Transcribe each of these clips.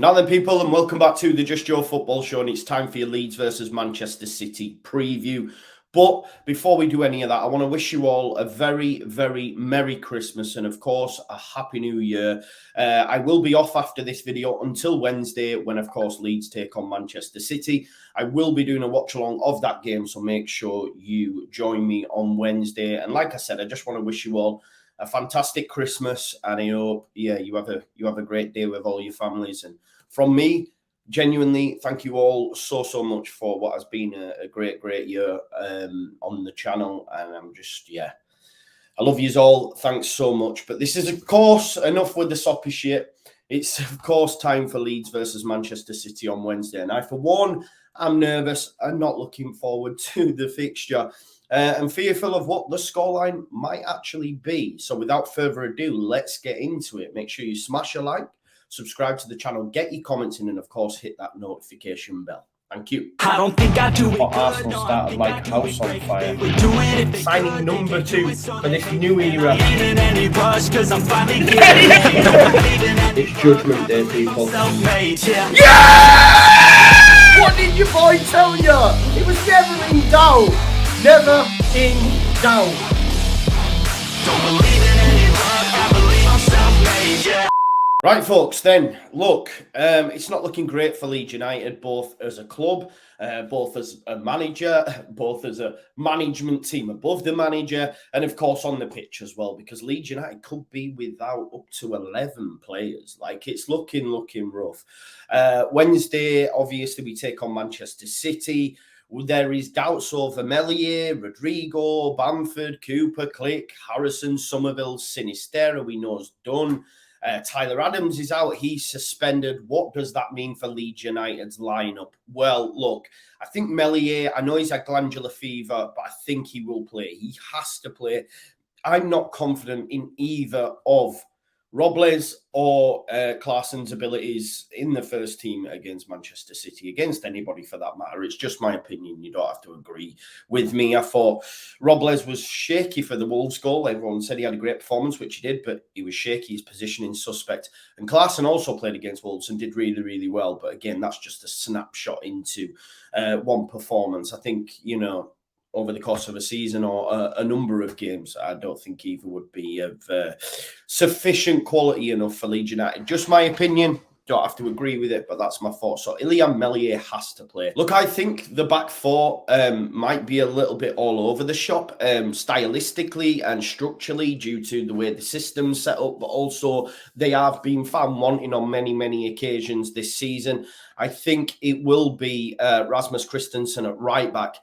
Now then, people, and welcome back to the Just Joe Football Show, and it's time for your Leeds versus Manchester City preview. But before we do any of that, I want to wish you all a very, very Merry Christmas and, of course, a Happy New Year. I will be off after this video until Wednesday when, of course, Leeds take on Manchester City. I will be doing a watch-along of that game, so make sure you join me on Wednesday. And like I said, I just want to wish you all a fantastic Christmas, and I hope, you have a great day with all your families. And from me, genuinely, thank you all so much for what has been a great year on the channel. And I'm just, I love yous all. Thanks so much. But this is, of course, enough with the soppy shit. It's, of course, time for Leeds versus Manchester City on Wednesday. And I, for one, I'm nervous and not looking forward to the fixture. And fearful of what the scoreline might actually be. So without further ado, let's get into it. Make sure you smash a like, subscribe to the channel, get your comments in, and of course, hit that notification bell. Thank you. I don't think I do it. Arsenal started like house on fire. Signing number 2 for this new era. It's Judgment Day, people. Yeah! What did your boy tell you? It was never in doubt. Never in doubt. Don't believe in any love, I believe I'm self-made, yeah. Right, folks, then, look, it's not looking great for Leeds United, both as a club, both as a manager, both as a management team above the manager, and, of course, on the pitch as well, because Leeds United could be without up to 11 players. Like, it's looking rough. Wednesday, obviously, we take on Manchester City. There is doubts over Meslier, Rodrigo, Bamford, Cooper, Click, Harrison, Somerville, Sinisterra, we know is done. Tyler Adams is out. He's suspended. What does that mean for Leeds United's lineup? Well, look, I think Meslier, I know he's had glandular fever, but I think he will play. He has to play. I'm not confident in either of Robles or Klaasen's abilities in the first team against Manchester City, against anybody for that matter. It's just my opinion. You don't have to agree with me. I thought Robles was shaky for the Wolves goal. Everyone said he had a great performance, which he did, but he was shaky. His positioning suspect. And Klaasen also played against Wolves and did really well. But again, that's just a snapshot into one performance. I think, over the course of a season or a number of games, I don't think either would be of sufficient quality enough for Leeds United. Just my opinion. Don't have to agree with it, but that's my thought. So Ilya Meslier has to play. Look, I think the back four might be a little bit all over the shop stylistically and structurally due to the way the system's set up, but also they have been found wanting on many occasions this season. I think it will be Rasmus Christensen at right back.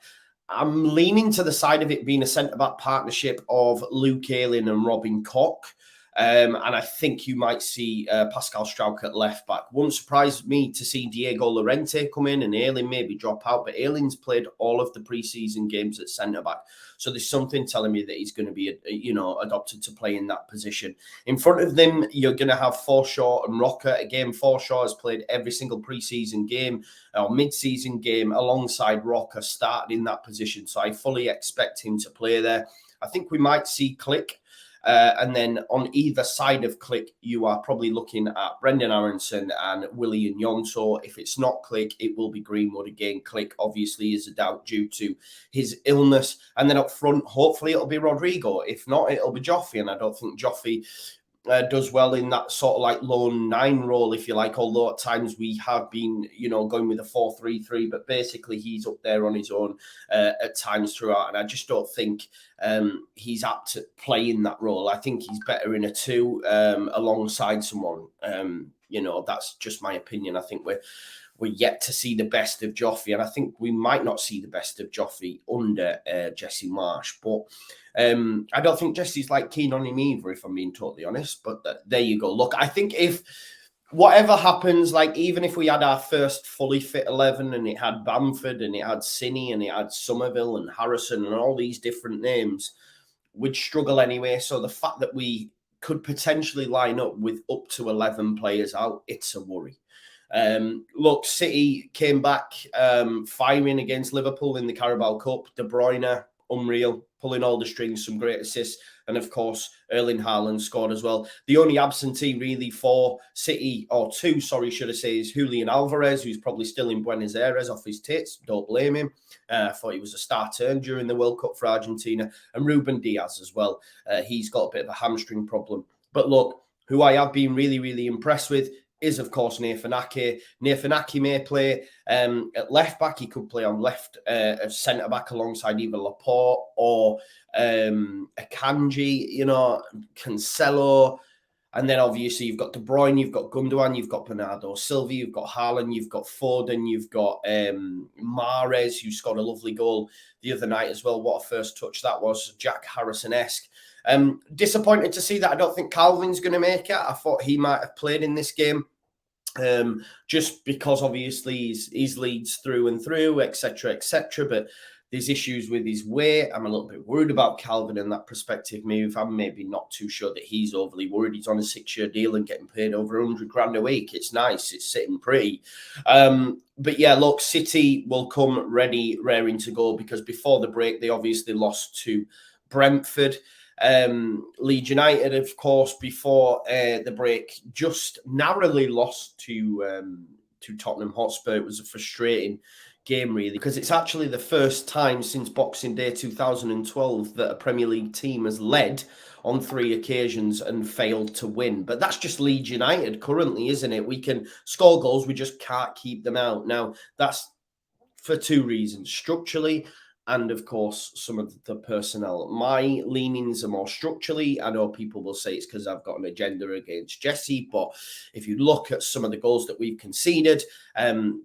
I'm leaning to the side of it being a centre-back partnership of Luke Ayling and Robin Koch. And I think you might see Pascal Struijk at left-back. Wouldn't surprise me to see Diego Llorente come in and Ayling maybe drop out. But Ayling's played all of the pre-season games at centre-back. So there's something telling me that he's going to be, adopted to play in that position. In front of them, you're going to have Forshaw and Rocker. Again, Forshaw has played every single pre-season game or mid-season game alongside Rocker, started in that position. So I fully expect him to play there. I think we might see Click. And then on either side of Click, you are probably looking at Brendan Aronson and Willian Yonto. If it's not Click, it will be Greenwood again. Click obviously is a doubt due to his illness. And then up front, hopefully it'll be Rodrigo. If not, it'll be Joffrey. And I don't think Joffrey does well in that sort of like lone 9 role, if you like, although at times we have been, going with a 4-3-3, but basically he's up there on his own at times throughout. And I just don't think he's apt to play in that role. I think he's better in a 2 alongside someone. That's just my opinion. I think we're yet to see the best of Joffrey, and I think we might not see the best of Joffrey under Jesse Marsch. But I don't think Jesse's keen on him either, if I'm being totally honest. But there you go. Look, I think if whatever happens, even if we had our first fully fit 11 and it had Bamford and it had Cini and it had Somerville and Harrison and all these different names, we'd struggle anyway. So the fact that we could potentially line up with up to 11 players out, it's a worry. Look, City came back firing against Liverpool in the Carabao Cup. De Bruyne, unreal, pulling all the strings, some great assists. And of course, Erling Haaland scored as well. The only absentee really for City, or two, sorry, should I say, is Julian Alvarez, who's probably still in Buenos Aires off his tits. Don't blame him. I thought he was a star turn during the World Cup for Argentina. And Ruben Diaz as well. He's got a bit of a hamstring problem. But look, who I have been really, really impressed with is, of course, Nathan Ake. Nathan Ake may play at left back. He could play on left centre back alongside either Laporte or Akanji, Cancelo. And then obviously you've got De Bruyne, you've got Gundogan, you've got Bernardo Silva, you've got Haaland, you've got Foden, you've got Mahrez, who scored a lovely goal the other night as well. What a first touch that was, Jack Harrison-esque. Disappointed to see that I don't think Calvin's going to make it. I thought he might have played in this game. Just because obviously he's Leeds through and through, etc., etc. But there's issues with his weight. I'm a little bit worried about Calvin in that prospective move. I'm maybe not too sure that he's overly worried. He's on a 6-year deal and getting paid over 100 grand a week. It's nice. It's sitting pretty. But yeah, look, City will come ready, raring to go, because before the break, they obviously lost to Brentford. Leeds United, of course, before the break, just narrowly lost to Tottenham Hotspur. It was a frustrating game, really, because it's actually the first time since Boxing Day 2012 that a Premier League team has led on 3 occasions and failed to win. But that's just Leeds United currently, isn't it? We can score goals, we just can't keep them out. Now, that's for 2 reasons: structurally, and of course, some of the personnel. My leanings are more structurally. I know people will say it's because I've got an agenda against Jesse, but if you look at some of the goals that we've conceded,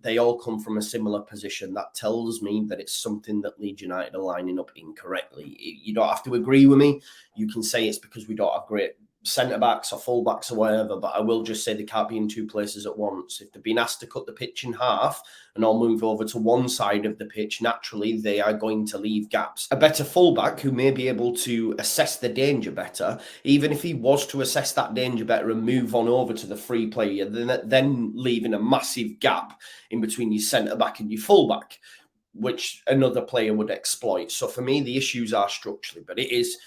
they all come from a similar position. That tells me that it's something that Leeds United are lining up incorrectly. You don't have to agree with me. You can say it's because we don't have great centre-backs or full-backs or whatever, but I will just say they can't be in 2 places at once. If they've been asked to cut the pitch in half and all move over to one side of the pitch, naturally they are going to leave gaps. A better full-back who may be able to assess the danger better, even if he was to assess that danger better and move on over to the free player, then leaving a massive gap in between your centre-back and your full-back, which another player would exploit. So for me, the issues are structurally, but it is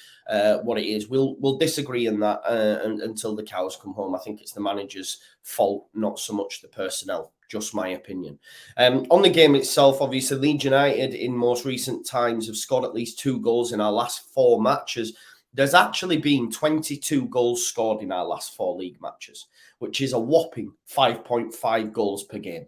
what it is. We'll disagree in that until the cows come home. I think it's the manager's fault, not so much the personnel. Just my opinion. On the game itself, obviously, Leeds United in most recent times have scored at least 2 goals in our last 4 matches. There's actually been 22 goals scored in our last 4 league matches, which is a whopping 5.5 goals per game.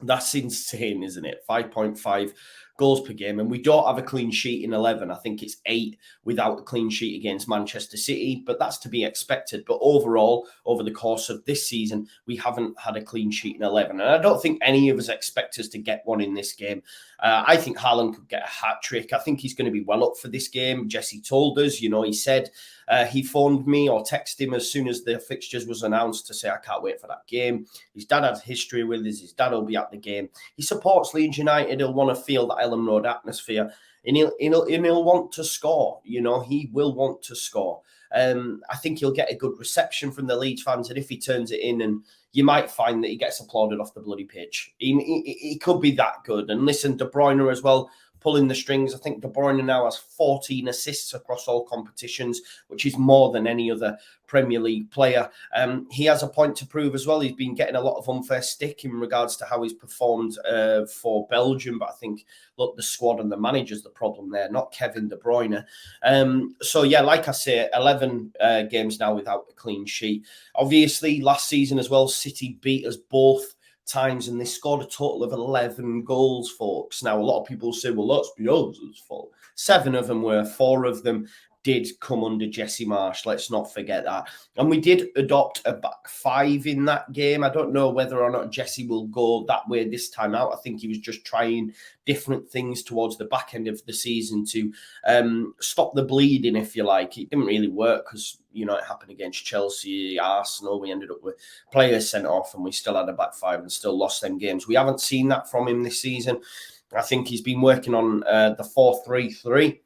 That's insane, isn't it? 5.5 goals per game. And we don't have a clean sheet in 11. I think it's 8 without a clean sheet against Manchester City, but that's to be expected. But overall, over the course of this season, we haven't had a clean sheet in 11. And I don't think any of us expect us to get one in this game. I think Haaland could get a hat-trick. I think he's going to be well up for this game. Jesse told us, he said he phoned me or texted him as soon as the fixtures was announced to say, I can't wait for that game. His dad has history with us. His dad will be at the game. He supports Leeds United. He'll want to feel that Ellen Road atmosphere, and he'll want to score. He will want to score. I think he'll get a good reception from the Leeds fans, and if he turns it in, and you might find that he gets applauded off the bloody pitch. He could be that good. And listen, De Bruyne as well, pulling the strings. I think De Bruyne now has 14 assists across all competitions, which is more than any other Premier League player. He has a point to prove as well. He's been getting a lot of unfair stick in regards to how he's performed for Belgium. But I think, look, the squad and the manager's the problem there, not Kevin De Bruyne. So, yeah, like I say, 11 games now without a clean sheet. Obviously, last season as well, City beat us both times, and they scored a total of 11 goals, folks. Now, a lot of people say, well, that's Bielsa's fault. 7 of them were. 4 of them did come under Jesse Marsch. Let's not forget that. And we did adopt a back 5 in that game. I don't know whether or not Jesse will go that way this time out. I think he was just trying different things towards the back end of the season to stop the bleeding, if you like. It didn't really work because, it happened against Chelsea, Arsenal. We ended up with players sent off and we still had a back 5 and still lost them games. We haven't seen that from him this season. I think he's been working on the 4-3-3.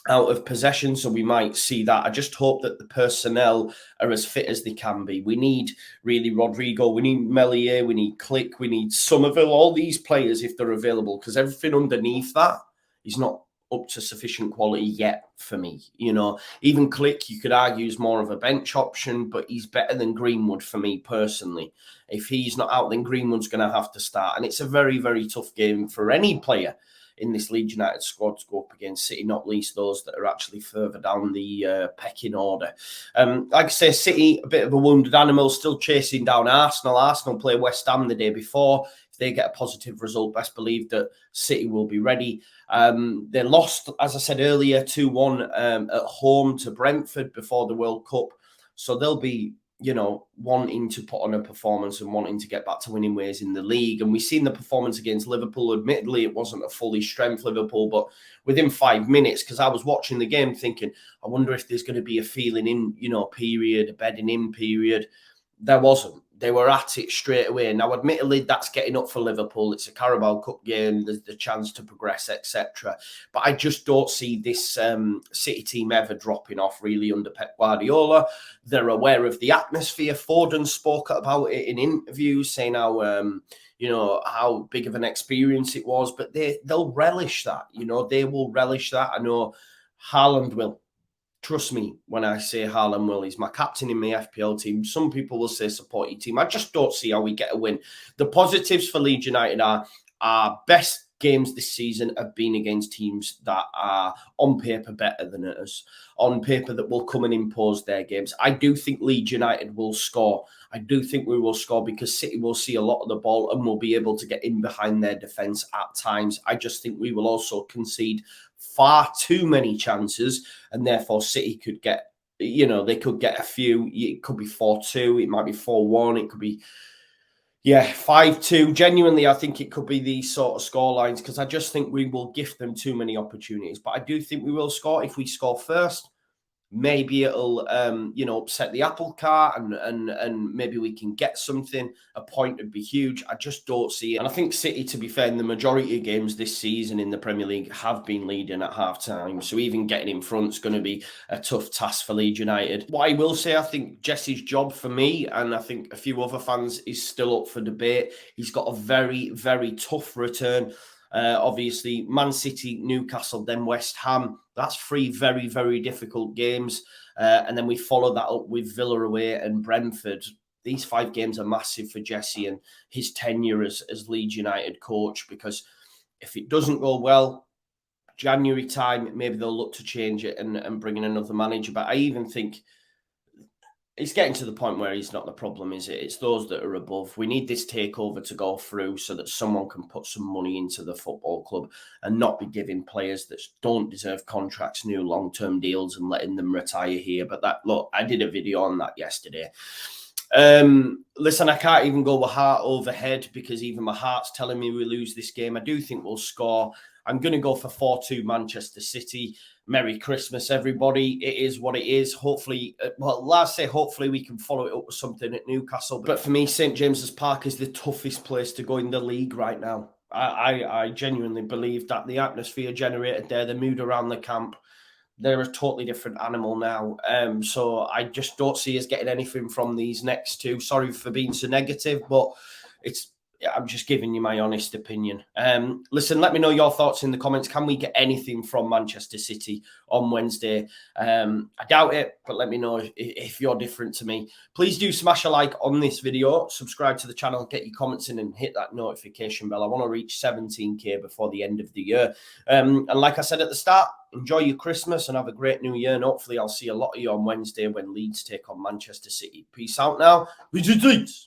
Out of possession, so we might see that. I just hope that the personnel are as fit as they can be. We need really Rodrigo, we need Melier, we need Click, we need Somerville, all these players if they're available, because everything underneath that is not up to sufficient quality yet for me. You know, even Click, you could argue, is more of a bench option, but he's better than Greenwood for me personally. If he's not out, then Greenwood's going to have to start. And it's a very, very tough game for any player in this Leeds United squad to go up against City, not least those that are actually further down the pecking order. Like I say, City, a bit of a wounded animal, still chasing down Arsenal. Arsenal play West Ham the day before. If they get a positive result, best believe that City will be ready. They lost, as I said earlier, 2-1 at home to Brentford before the World Cup. So they'll be, you know, wanting to put on a performance and wanting to get back to winning ways in the league. And we've seen the performance against Liverpool. Admittedly, it wasn't a fully strength Liverpool, but within 5 minutes, because I was watching the game thinking, I wonder if there's going to be a feeling in, you know, period, a bedding in period. There wasn't. They were at it straight away. Now, admittedly, that's getting up for Liverpool. It's a Carabao Cup game. There's the chance to progress, etc. But I just don't see this City team ever dropping off, really, under Pep Guardiola. They're aware of the atmosphere. Foden spoke about it in interviews, saying how, you know, how big of an experience it was. But they'll relish that. You know, they will relish that. I know Haaland will. Trust me when I say Haaland will. He's my captain in my FPL team. Some people will say support your team. I just don't see how we get a win. The positives for Leeds United are our best games this season have been against teams that are on paper better than us, on paper that will come and impose their games. I do think Leeds United will score. I do think we will score because City will see a lot of the ball and will be able to get in behind their defence at times. I just think we will also concede far too many chances, and therefore City could get, you know, they could get a few. It could be 4-2, it might be 4-1, it could be 5-2. Genuinely, I think it could be these sort of score lines because I just think we will gift them too many opportunities. But I do think we will score. If we score first, maybe it'll, you know, upset the apple cart and maybe we can get something. A point would be huge. I just don't see it. And I think City, to be fair, in the majority of games this season in the Premier League have been leading at half-time. So even getting in front is going to be a tough task for Leeds United. What I will say, I think Jesse's job for me, and I think a few other fans, is still up for debate. He's got a very, very tough return. Obviously, Man City, Newcastle, then West Ham. That's 3 very, very difficult games. And then we follow that up with Villa away and Brentford. These 5 games are massive for Jesse and his tenure as Leeds United coach, because if it doesn't go well, January time, maybe they'll look to change it and bring in another manager. But I even think it's getting to the point where he's not the problem, is it? It's those that are above. We need this takeover to go through so that someone can put some money into the football club and not be giving players that don't deserve contracts new long-term deals and letting them retire here. But that, look, I did a video on that yesterday. Listen, I can't even go with heart over head because even my heart's telling me we lose this game. I do think we'll score. I'm going to go for 4-2 Manchester City. Merry Christmas, everybody. It is what it is. Hopefully, well, last say hopefully we can follow it up with something at Newcastle. But for me, St. James's Park is the toughest place to go in the league right now. I genuinely believe that the atmosphere generated there, the mood around the camp, they're a totally different animal now. So I just don't see us getting anything from these next 2. Sorry for being so negative, but I'm just giving you my honest opinion. Listen, let me know your thoughts in the comments. Can we get anything from Manchester City on Wednesday? I doubt it, but let me know if you're different to me. Please do smash a like on this video, subscribe to the channel, get your comments in and hit that notification bell. I want to reach 17k before the end of the year. And like I said at the start, enjoy your Christmas and have a great new year. And hopefully I'll see a lot of you on Wednesday when Leeds take on Manchester City. Peace out now. Leeds.